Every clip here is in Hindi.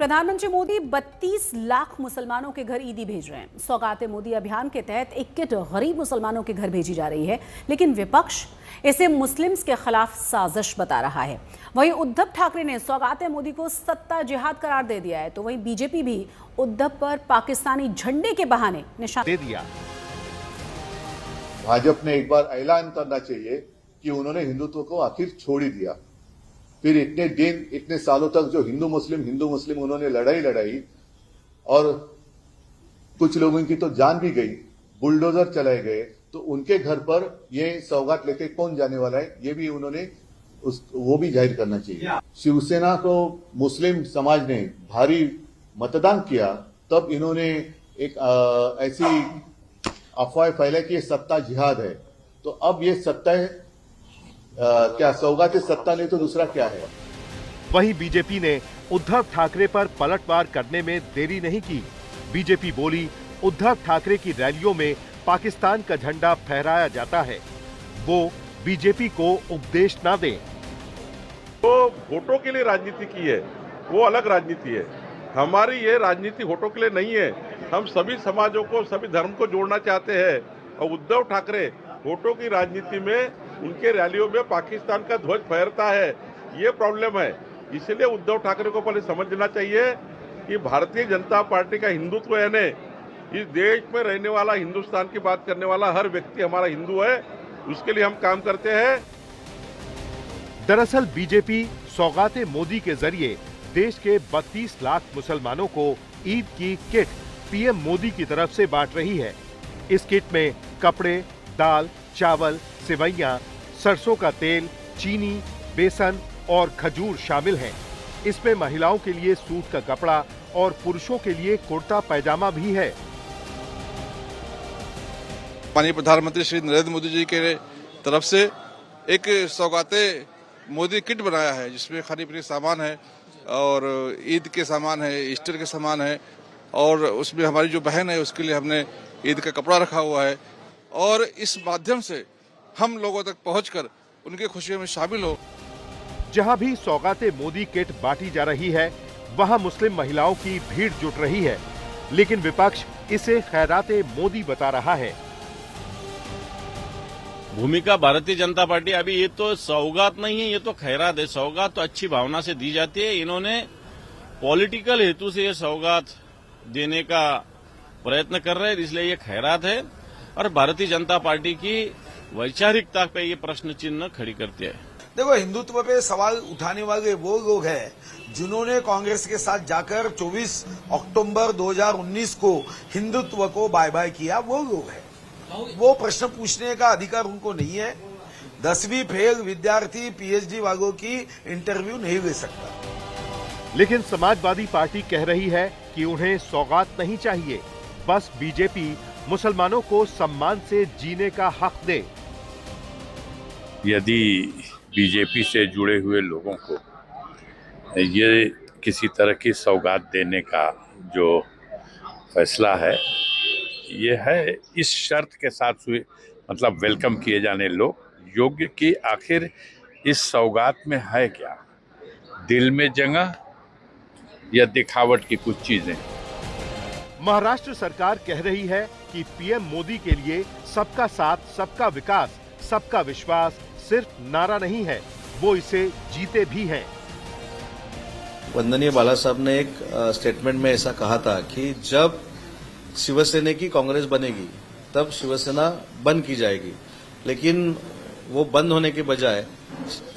प्रधानमंत्री मोदी 32 लाख मुसलमानों के घर ईदी भेज रहे हैं। सौगाते मोदी अभियान के तहत एक किट गरीब मुसलमानों के घर भेजी जा रही है, लेकिन विपक्ष इसे मुस्लिम्स के खिलाफ साजिश बता रहा है। वहीं उद्धव ठाकरे ने सौगाते मोदी को सत्ता जिहाद करार दे दिया है, तो वहीं बीजेपी भी उद्धव पर पाकिस्तानी झंडे के बहाने निशाना दे दिया। भाजपा ने एक बार ऐलान करना चाहिए कि उन्होंने हिंदुत्व को आखिर छोड़ ही दिया। फिर इतने दिन इतने सालों तक जो हिंदू मुस्लिम उन्होंने लड़ाई और कुछ लोगों की तो जान भी गई, बुलडोजर चलाए गए, तो उनके घर पर ये सौगात लेके कौन जाने वाला है, ये भी उन्होंने वो भी जाहिर करना चाहिए। शिवसेना को मुस्लिम समाज ने भारी मतदान किया, तब इन्होंने एक ऐसी अफवाह फैलाई कि ये सत्ता जिहाद है। तो अब ये सत्ता है क्या सौगात सत्ता नहीं तो दूसरा क्या है। वहीं बीजेपी ने उद्धव ठाकरे पर पलटवार करने में देरी नहीं की। बीजेपी बोली, उद्धव ठाकरे की रैलियों में पाकिस्तान का झंडा फहराया जाता है, वो बीजेपी को उपदेश ना दें। वो वोटों के लिए राजनीति की है, वो अलग राजनीति है। हमारी ये राजनीति वोटों के लिए नहीं है। हम सभी समाजों को, सभी धर्म को जोड़ना चाहते हैं, और उद्धव ठाकरे वोटों की राजनीति में उनके रैलियों में पाकिस्तान का ध्वज फहरता है, ये प्रॉब्लम है। इसलिए उद्धव ठाकरे को पहले समझना चाहिए कि भारतीय जनता पार्टी का हिंदुत्व है ने इस देश में रहने वाला, हिंदुस्तान की बात करने वाला हर व्यक्ति हमारा हिंदू है, उसके लिए हम काम करते हैं। दरअसल बीजेपी सौगाते मोदी के जरिए देश के 32 लाख मुसलमानों को ईद की किट पीएम मोदी की तरफ से बांट रही है। इस किट में कपड़े, दाल, चावल, सेवइयां, सरसों का तेल, चीनी, बेसन और खजूर शामिल हैं। इसमें महिलाओं के लिए सूट का कपड़ा और पुरुषों के लिए कुर्ता पैजामा भी है। माननीय प्रधानमंत्री श्री नरेंद्र मोदी जी के तरफ से एक सौगाते मोदी किट बनाया है, जिसमें खाने पीने सामान है और ईद के सामान है, ईस्टर के सामान है, और उसमें हमारी जो बहन है उसके लिए हमने ईद का कपड़ा रखा हुआ है। और इस माध्यम से हम लोगों तक पहुंचकर उनकी खुशियों में शामिल हो। जहां भी सौगाते मोदी किट बांटी जा रही है, वहां मुस्लिम महिलाओं की भीड़ जुट रही है, लेकिन विपक्ष इसे खैराते मोदी बता रहा है। भूमिका भारतीय जनता पार्टी, अभी ये तो सौगात नहीं है, ये तो खैरात है। सौगात तो अच्छी भावना से दी जाती है, इन्होंने पॉलिटिकल हेतु से ये सौगात देने का प्रयत्न कर रहे हैं, इसलिए ये खैरात है। और भारतीय जनता पार्टी की वैचारिकता पे ये प्रश्न चिन्ह खड़ी करती है। देखो, हिंदुत्व पे सवाल उठाने वाले वो लोग हैं जिन्होंने कांग्रेस के साथ जाकर 24 अक्टूबर 2019 को हिंदुत्व को बाय बाय किया, वो लोग हैं। वो प्रश्न पूछने का अधिकार उनको नहीं है। 10वीं फेल विद्यार्थी पीएचडी वालों की इंटरव्यू नहीं ले सकता। लेकिन समाजवादी पार्टी कह रही है कि उन्हें सौगात नहीं चाहिए, बस बीजेपी मुसलमानों को सम्मान से जीने का हक दे। यदि बीजेपी से जुड़े हुए लोगों को ये किसी तरह की सौगात देने का जो फैसला है, ये है इस शर्त के साथ हुए, मतलब वेलकम किए जाने लोग योग्य कि आखिर इस सौगात में है क्या, दिल में जगह या दिखावट की कुछ चीजें। महाराष्ट्र सरकार कह रही है कि पीएम मोदी के लिए सबका साथ, सबका विकास, सबका विश्वास सिर्फ नारा नहीं है, वो इसे जीते भी हैं। वंदनीय बाला साहब ने एक स्टेटमेंट में ऐसा कहा था कि जब शिवसेना की कांग्रेस बनेगी तब शिवसेना बंद की जाएगी, लेकिन वो बंद होने के बजाय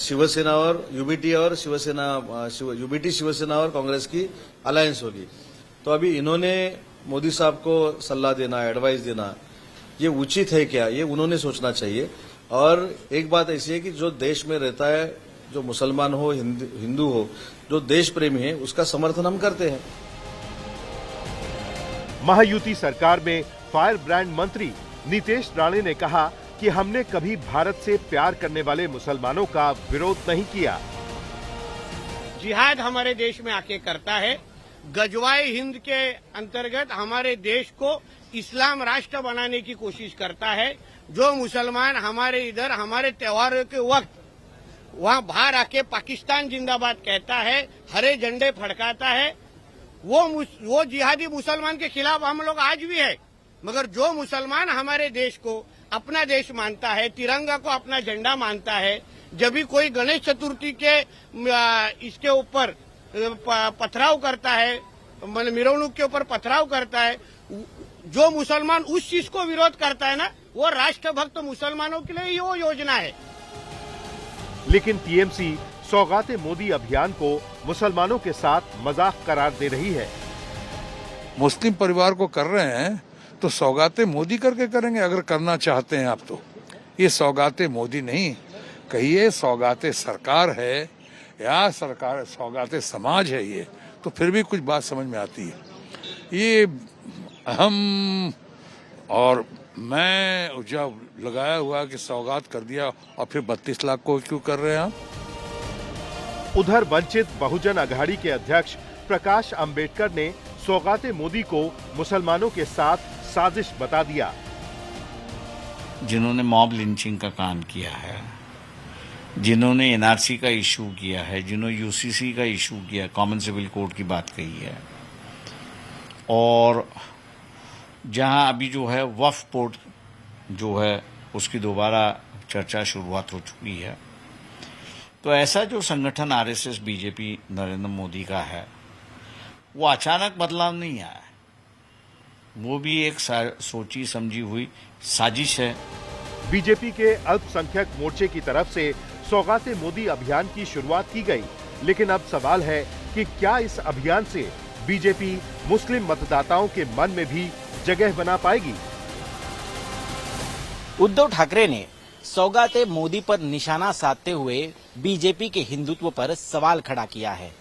शिवसेना और यूबीटी और यूबीटी शिवसेना और कांग्रेस की अलायंस होगी। तो अभी इन्होंने मोदी साहब को सलाह देना, एडवाइस देना, ये उचित है क्या, ये उन्होंने सोचना चाहिए। और एक बात ऐसी है कि जो देश में रहता है, जो मुसलमान हो, हिंदू हो, जो देश प्रेमी है, उसका समर्थन हम करते हैं। महायुति सरकार में फायर ब्रांड मंत्री नीतेश राणे ने कहा कि हमने कभी भारत से प्यार करने वाले मुसलमानों का विरोध नहीं किया। जिहाद हमारे देश में आके करता है। गजवाए हिंद के अंतर्गत हमारे देश को इस्लाम राष्ट्र बनाने की कोशिश करता है। जो मुसलमान हमारे इधर हमारे त्योहारों के वक्त वहां बाहर आके पाकिस्तान जिंदाबाद कहता है, हरे झंडे फड़काता है, वो जिहादी मुसलमान के खिलाफ हम लोग आज भी है। मगर जो मुसलमान हमारे देश को अपना देश मानता है, तिरंगा को अपना झंडा मानता है, जब भी कोई गणेश चतुर्थी के इसके ऊपर पथराव करता है, मिरवणूक के ऊपर पथराव करता है, जो मुसलमान उस चीज को विरोध करता है ना, वो राष्ट्रभक्त मुसलमानों के लिए वो योजना है। लेकिन टीएमसी सौगाते मोदी अभियान को मुसलमानों के साथ मजाक करार दे रही है। मुस्लिम परिवार को कर रहे हैं तो सौगाते मोदी करके करेंगे, अगर करना चाहते हैं आप तो। ये सौगाते मोदी नहीं, कहिए सौगाते सरकार है या सरकार सौगाते समाज है, ये तो फिर भी कुछ बात समझ में आती है। ये हम और मैं जब लगाया हुआ कि सौगात कर दिया और फिर 32 लाख को क्यों कर रहे हैं आप? उधर वंचित बहुजन अघाड़ी के अध्यक्ष प्रकाश अंबेडकर ने सौगाते मोदी को मुसलमानों के साथ साजिश बता दिया। जिन्होंने मॉब लिंचिंग का काम किया है, जिन्होंने एनआरसी का इशू किया है, जिन्होंने यूसीसी का इशू किया, कॉमन सिविल कोड की बात कही है, और जहां अभी जो है वक्फ बोर्ड जो है उसकी दोबारा चर्चा शुरुआत हो चुकी है, तो ऐसा जो संगठन आरएसएस बीजेपी नरेंद्र मोदी का है, वो अचानक बदलाव नहीं आया, वो भी एक सोची समझी हुई साजिश है। बीजेपी के अल्पसंख्यक मोर्चे की तरफ से सौगाते मोदी अभियान की शुरुआत की गई, लेकिन अब सवाल है कि क्या इस अभियान से बीजेपी मुस्लिम मतदाताओं के मन में भी जगह बना पाएगी? उद्धव ठाकरे ने सौगाते मोदी पर निशाना साधते हुए बीजेपी के हिंदुत्व पर सवाल खड़ा किया है,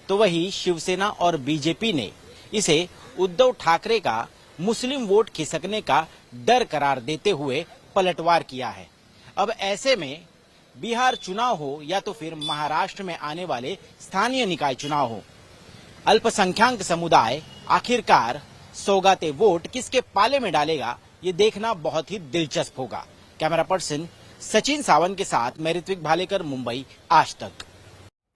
तो वहीं शिवसेना और बीजेपी ने इसे उद्धव ठाकरे का मुस्लिम वोट खिसकने का डर करार देते हुए पलटवार किया है। अब ऐसे में बिहार चुनाव हो या तो फिर महाराष्ट्र में आने वाले स्थानीय निकाय चुनाव हो, अल्पसंख्यक समुदाय आखिरकार सौगाते वोट किसके पाले में डालेगा, ये देखना बहुत ही दिलचस्प होगा। कैमरा पर्सन सचिन सावंत के साथ मैं ऋत्विक भालेकर, मुंबई, आज तक।